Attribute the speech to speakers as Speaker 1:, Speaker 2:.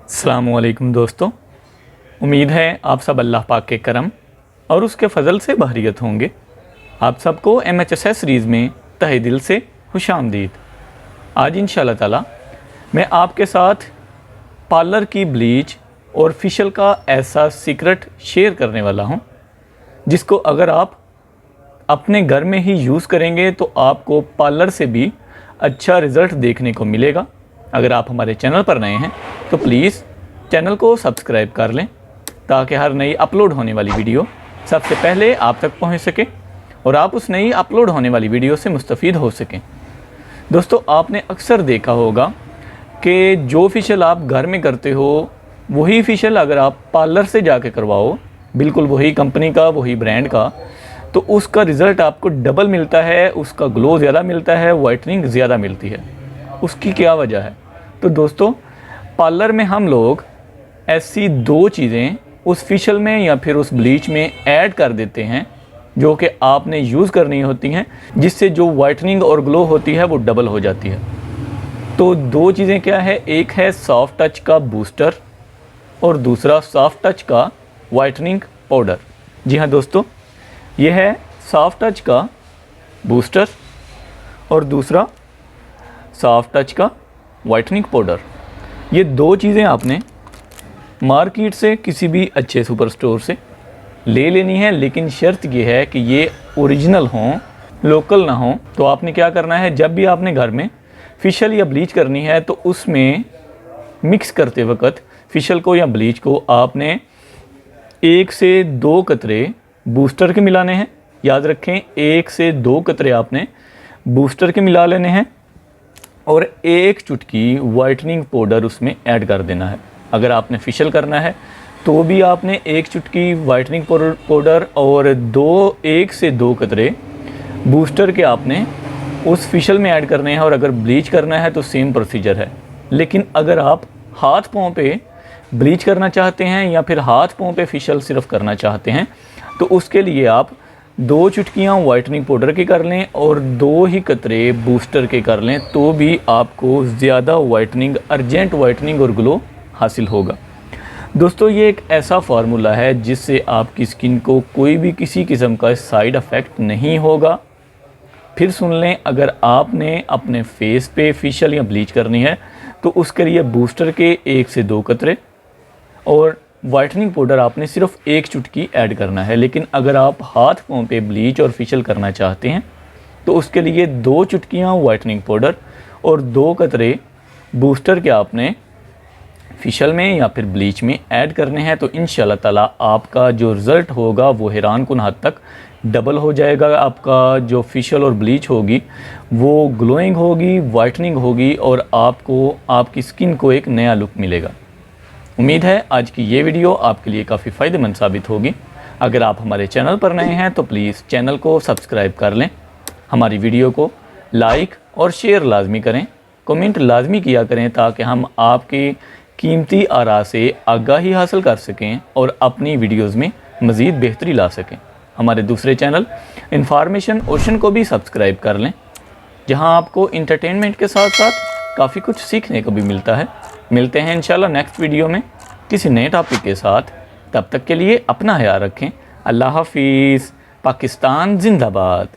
Speaker 1: अस्सलामुअलैकुम दोस्तों, उम्मीद है आप सब अल्लाह पाक के करम और उसके फ़ज़ल से बहरियत होंगे। आप सबको MHSS सीरीज़ में तहे दिल से खुशामदीद। आज इंशाअल्लाह ताला मैं आपके साथ पार्लर की ब्लीच और फेशियल का ऐसा सीक्रेट शेयर करने वाला हूं, जिसको अगर आप अपने घर में ही यूज़ करेंगे तो आपको पार्लर से भी अच्छा रिज़ल्ट देखने को मिलेगा। अगर आप हमारे चैनल पर नए हैं तो प्लीज़ चैनल को सब्सक्राइब कर लें, ताकि हर नई अपलोड होने वाली वीडियो सबसे पहले आप तक पहुंच सके और आप उस नई अपलोड होने वाली वीडियो से मुस्तफ़ीद हो सकें। दोस्तों, आपने अक्सर देखा होगा कि जो फेशियल आप घर में करते हो वही फेशियल अगर आप पार्लर से जाके करवाओ, बिल्कुल वही कंपनी का, वही ब्रांड का, तो उसका रिज़ल्ट आपको डबल मिलता है, उसका ग्लो ज़्यादा मिलता है, वाइटनिंग ज़्यादा मिलती है। उसकी क्या वजह है? तो दोस्तों, पार्लर में हम लोग ऐसी दो चीज़ें उस फेशियल में या फिर उस ब्लीच में ऐड कर देते हैं जो कि आपने यूज़ करनी होती हैं, जिससे जो वाइटनिंग और ग्लो होती है वो डबल हो जाती है। तो दो चीज़ें क्या है, एक है सॉफ्ट टच का बूस्टर और दूसरा सॉफ्ट टच का वाइटनिंग पाउडर। जी हाँ दोस्तों, ये है सॉफ्ट टच का बूस्टर और दूसरा सॉफ्ट टच का वाइटनिंग पाउडर। ये दो चीज़ें आपने मार्केट से किसी भी अच्छे सुपर स्टोर से ले लेनी है, लेकिन शर्त ये है कि ये ओरिजिनल हों, लोकल ना हो। तो आपने क्या करना है, जब भी आपने घर में फेशियल या ब्लीच करनी है तो उसमें मिक्स करते वक्त फेशियल को या ब्लीच को आपने 1 से 2 कतरे बूस्टर के मिलाने हैं। याद रखें, 1 से 2 कतरे आपने बूस्टर के मिला लेने हैं और 1 चुटकी वाइटनिंग पाउडर उसमें ऐड कर देना है। अगर आपने फेशियल करना है तो भी आपने 1 चुटकी वाइटनिंग पाउडर और 1 से 2 कतरे बूस्टर के आपने उस फेशियल में ऐड करने हैं। और अगर ब्लीच करना है तो सेम प्रोसीजर है। लेकिन अगर आप हाथ पाँव पे ब्लीच करना चाहते हैं या फिर हाथ पाँव पे फेशियल सिर्फ करना चाहते हैं तो उसके लिए आप 2 चुटकियाँ वाइटनिंग पाउडर के कर लें और 2 ही कतरे बूस्टर के कर लें, तो भी आपको ज़्यादा वाइटनिंग, अर्जेंट वाइटनिंग और ग्लो हासिल होगा। दोस्तों, ये एक ऐसा फार्मूला है जिससे आपकी स्किन को कोई भी किसी किस्म का साइड इफ़ेक्ट नहीं होगा। फिर सुन लें, अगर आपने अपने फेस पे फेशियल या ब्लीच करनी है तो उसके लिए बूस्टर के 1 से 2 कतरे और वाइटनिंग पाउडर आपने सिर्फ 1 चुटकी ऐड करना है। लेकिन अगर आप हाथ पाँव पे ब्लीच और फेशियल करना चाहते हैं तो उसके लिए 2 चुटकियाँ वाइटनिंग पाउडर और 2 कतरे बूस्टर के आपने फेशियल में या फिर ब्लीच में ऐड करने हैं। तो इंशाल्लाह ताला आपका जो रिज़ल्ट होगा वो हैरानकुन हद तक डबल हो जाएगा। आपका जो फेशियल और ब्लीच होगी वो ग्लोइंग होगी, वाइटनिंग होगी और आपको आपकी स्किन को एक नया लुक मिलेगा। उम्मीद है आज की ये वीडियो आपके लिए काफ़ी फ़ायदेमंद साबित होगी। अगर आप हमारे चैनल पर नए हैं तो प्लीज़ चैनल को सब्सक्राइब कर लें, हमारी वीडियो को लाइक और शेयर लाजमी करें, कमेंट लाजमी किया करें, ताकि हम आपकी कीमती आरा से आगाही हासिल कर सकें और अपनी वीडियोज़ में मज़ीद बेहतरी ला सकें। हमारे दूसरे चैनल इन्फॉर्मेशन ओशन को भी सब्सक्राइब कर लें, जहां आपको इंटरटेनमेंट के साथ साथ काफ़ी कुछ सीखने को भी मिलता है। मिलते हैं इंशाल्लाह नेक्स्ट वीडियो में किसी नए टॉपिक के साथ। तब तक के लिए अपना ख्याल रखें। अल्लाह हाफिज़। पाकिस्तान जिंदाबाद।